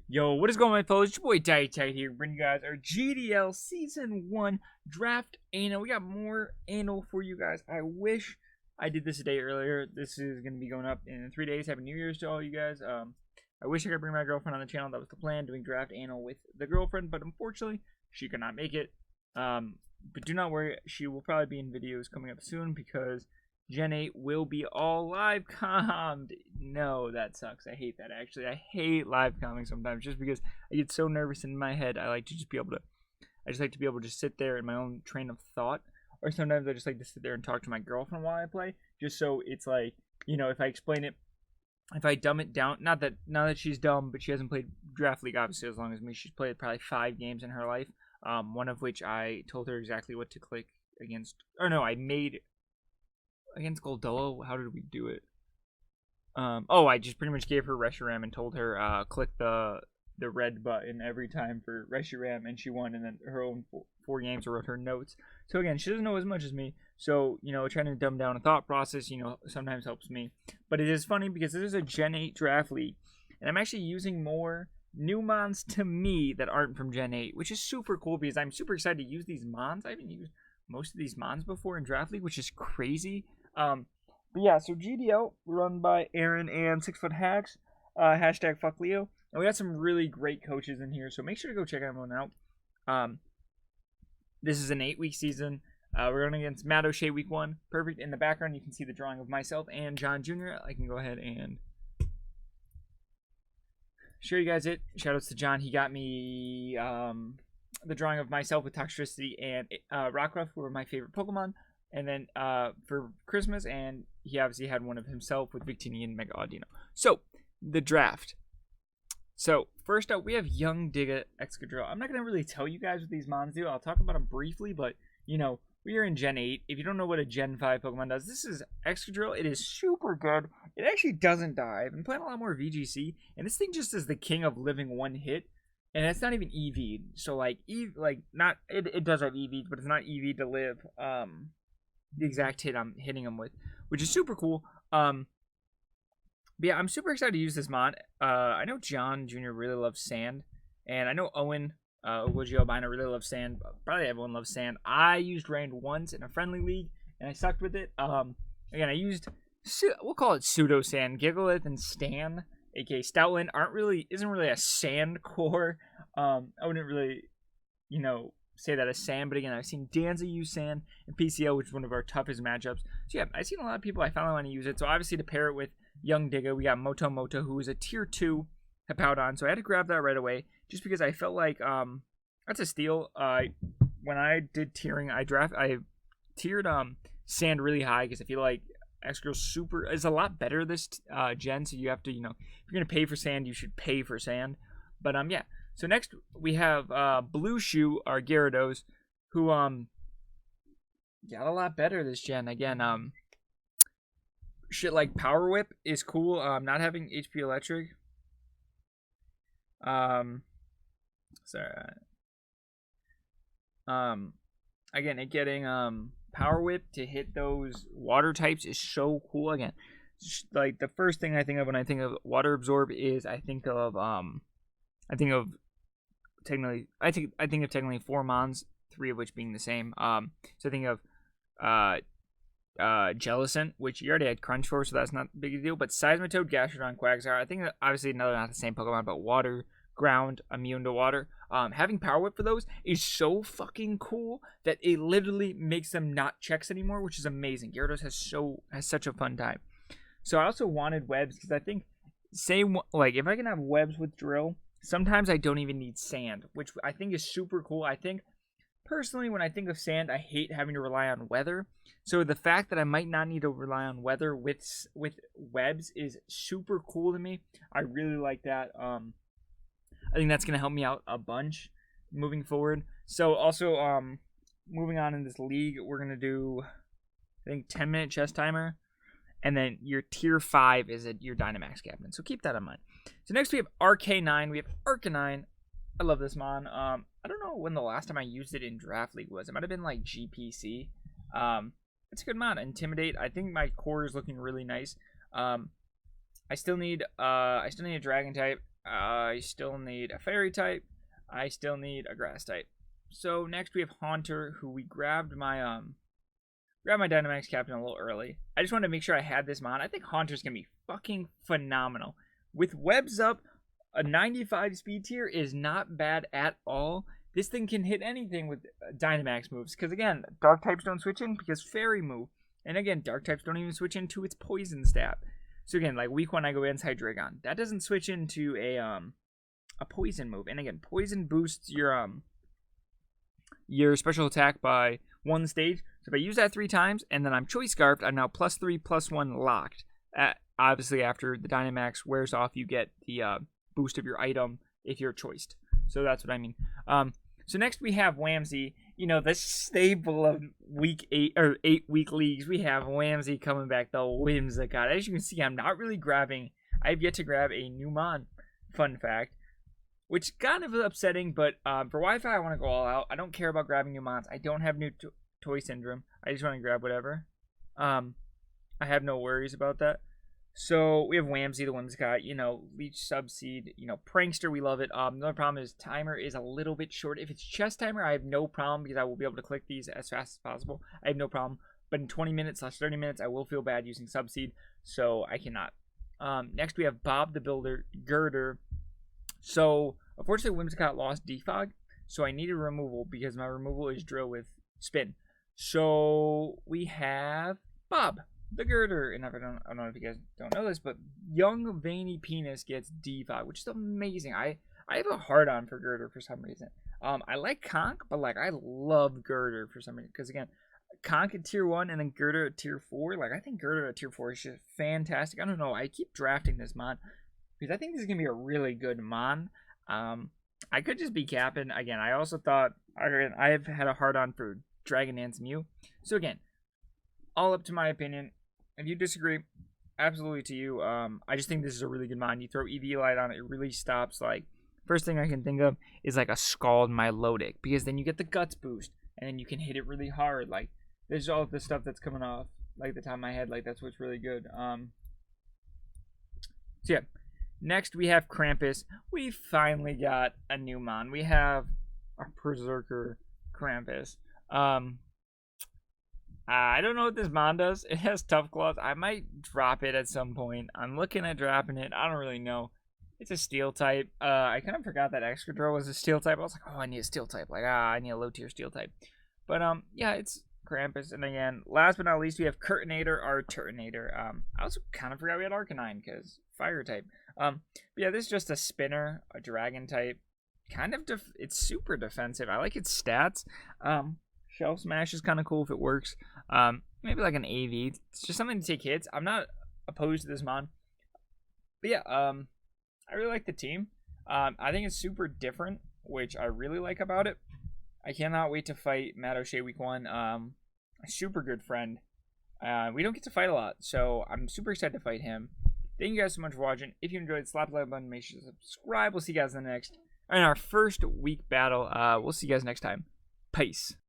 Yo, what is going on, my fellas? It's your boy DyeItTight here, bringing you guys our GDL Season 1 Draft Anal. We got more anal for you guys. I wish I did this a day earlier. This is going to be going up in 3 days. Happy New Year's to all you guys. I wish I could bring my girlfriend on the channel. That was the plan, doing Draft Anal with the girlfriend, but unfortunately, she could not make it. But do not worry, she will probably be in videos coming up soon because Gen 8 will be all live commed. No, that sucks. I hate that, actually. I hate live comming sometimes just because I get so nervous in my head. I just like to be able to just sit there in my own train of thought. Or sometimes I just like to sit there and talk to my girlfriend while I play. Just so it's like, you know, if I explain it, if I dumb it down, not that she's dumb, but she hasn't played Draft League obviously as long as me. She's played probably 5 games in her life. One of which I told her exactly what to click against. Or no, I made against Goldoa. How did we do it? I just pretty much gave her Reshiram and told her click the red button every time for Reshiram, and she won. And then her own 4 games wrote her notes. So again, she doesn't know as much as me. So, you know, trying to dumb down a thought process, you know, sometimes helps me. But it is funny because this is a Gen 8 draft league, and I'm actually using more new mons to me that aren't from Gen 8, which is super cool because I'm super excited to use these mons. I haven't used most of these mons before in draft league, which is crazy. But yeah, so GDL run by Aaron and 6 Foot Hacks, hashtag fuck Leo. And we got some really great coaches in here, so make sure to go check everyone out. This is an 8-week season. We're going against Matt O'Shea week 1. Perfect. In the background, you can see the drawing of myself and John Jr. I can go ahead and show you guys it. Shoutouts to John. He got me the drawing of myself with Toxtricity and Rockruff, who were my favorite Pokemon. And then for Christmas, and he obviously had one of himself with Victini and Mega Audino. So, the draft. So, first up, we have Young Digga Excadrill. I'm not going to really tell you guys what these mons do. I'll talk about them briefly, but, you know, we are in Gen 8. If you don't know what a Gen 5 Pokemon does, this is Excadrill. It is super good. It actually doesn't die. I've been playing a lot more VGC, and this thing just is the king of living one hit. And it's not even EV'd. So, like, it does have EV'd, but it's not EV'd to live the exact hit I'm hitting him with, which is super cool. But yeah, I'm super excited to use this mod. I know John Jr. really loves sand, and I know Owen Woodgie Albino really loves sand. Probably everyone loves sand. I used rain once in a friendly league, and I sucked with it. Again, I used, we'll call it pseudo sand. Gigalith and Stan, aka Stoutland, isn't really a sand core. I wouldn't really, you know, say that as sand, but again, I've seen Danza use sand in PCL, which is one of our toughest matchups. So yeah, I've seen a lot of people. I finally want to use it. So obviously to pair it with Young Digga, we got Moto, who is a tier 2 Hippowdon. So I had to grab that right away, just because I felt like that's a steal. When I did tiering, I tiered sand really high because I feel like Excadrill is a lot better this gen. So you have to, you know, if you're gonna pay for sand, you should pay for sand. But yeah. So next we have Blue Shoe, our Gyarados, who got a lot better this gen. Again, shit like Power Whip is cool. Not having HP Electric. Again, getting Power Whip to hit those water types is so cool. Again, like the first thing I think of when I think of Water Absorb is I think of technically 4 mons, 3 of which being the same. So I think of Jellicent, which you already had Crunch for, so that's not a big deal. But Seismitoad, Gastrodon, Quagsire, I think that obviously not the same Pokemon, but water, ground, immune to water. Having Power Whip for those is so fucking cool that it literally makes them not checks anymore, which is amazing. Gyarados has such a fun time. So I also wanted webs because I think, if I can have webs with Drill, sometimes I don't even need sand, which I think is super cool. I think, personally, when I think of sand, I hate having to rely on weather. So the fact that I might not need to rely on weather with webs is super cool to me. I really like that. I think that's going to help me out a bunch moving forward. So also, moving on in this league, we're going to do, I think, 10-minute chess timer. And then your tier 5 is your Dynamax captain. So keep that in mind. So next we have RK9. We have Arcanine. I love this mon. I don't know when the last time I used it in Draft League was. It might have been like GPC. It's a good mon. Intimidate. I think my core is looking really nice. I still need a dragon type. I still need a fairy type. I still need a grass type. So next we have Haunter, who we grabbed my Dynamax Captain a little early. I just wanted to make sure I had this mon. I think Haunter's gonna be fucking phenomenal. With webs up, a 95 speed tier is not bad at all. This thing can hit anything with Dynamax moves. Because again, dark types don't switch in because fairy move. And again, dark types don't even switch into its poison stat. So again, like week 1 I go against Hydreigon. That doesn't switch into a poison move. And again, poison boosts your special attack by 1 stage. So if I use that 3 times and then I'm Choice Scarfed, I'm now +3/+1 locked. Obviously, after the Dynamax wears off, you get the boost of your item if you're choiced. So that's what I mean. So next we have Whamsy. You know, the staple of week 8 or 8-week leagues. We have Whamsy coming back, the Whimsicott. As you can see, I'm not really grabbing. I've yet to grab a new mon. Fun fact. Which kind of upsetting, but for Wi-Fi, I want to go all out. I don't care about grabbing new mons. I don't have new toy syndrome. I just want to grab whatever. I have no worries about that. So we have Whamsy, the Whimsicott, you know, Leech, Subseed, you know, Prankster, we love it. The only problem is timer is a little bit short. If it's chest timer, I have no problem because I will be able to click these as fast as possible. I have no problem. But in 20 minutes / 30 minutes, I will feel bad using Subseed, so I cannot. Next, we have Bob the Builder, Girder. So, unfortunately, Whimsicott lost Defog, so I needed removal because my removal is Drill with Spin. So, we have Bob the Girder, and I don't know if you guys don't know this, but Young Veiny Penis gets Defog, which is amazing. I have a hard on for Girder for some reason. I like Conk, but like I love Girder for some reason because again, Conk at tier 1 and then Girder at tier 4. Like I think Girder at tier 4 is just fantastic. I don't know. I keep drafting this mon because I think this is gonna be a really good mon. I could just be capping again. I also thought I've had a hard on for Dragon Dance Mew. So again, all up to my opinion. If you disagree, absolutely to you. I just think this is a really good mon. You throw EV Light on it, it really stops. Like, first thing I can think of is like a Scald Milotic, because then you get the Guts boost, and then you can hit it really hard. Like, there's all the stuff that's coming off, like the top of my head. Like, that's what's really good. So yeah. Next, we have Krampus. We finally got a new mon. We have our Berserker Krampus. I don't know what this mon does. It has Tough Claws. I might drop it at some point. I'm looking at dropping it. I don't really know. It's a Steel type. I kind of forgot that Excadrill was a Steel type. I was like, oh, I need a Steel type. Like, I need a low tier Steel type. But yeah, it's Krampus. And again, last but not least, we have Curtinator, our Turtonator. I also kind of forgot we had Arcanine because Fire type. But yeah, this is just a Spinner, a Dragon type. Kind of, it's super defensive. I like its stats. Shelf Smash is kind of cool if it works. Maybe like an AV. It's just something to take hits. I'm not opposed to this mon. But yeah, I really like the team. I think it's super different, which I really like about it. I cannot wait to fight Matt O'Shea week 1. A super good friend. We don't get to fight a lot, so I'm super excited to fight him. Thank you guys so much for watching. If you enjoyed, slap the like button, make sure to subscribe. We'll see you guys in our first week battle. We'll see you guys next time. Peace.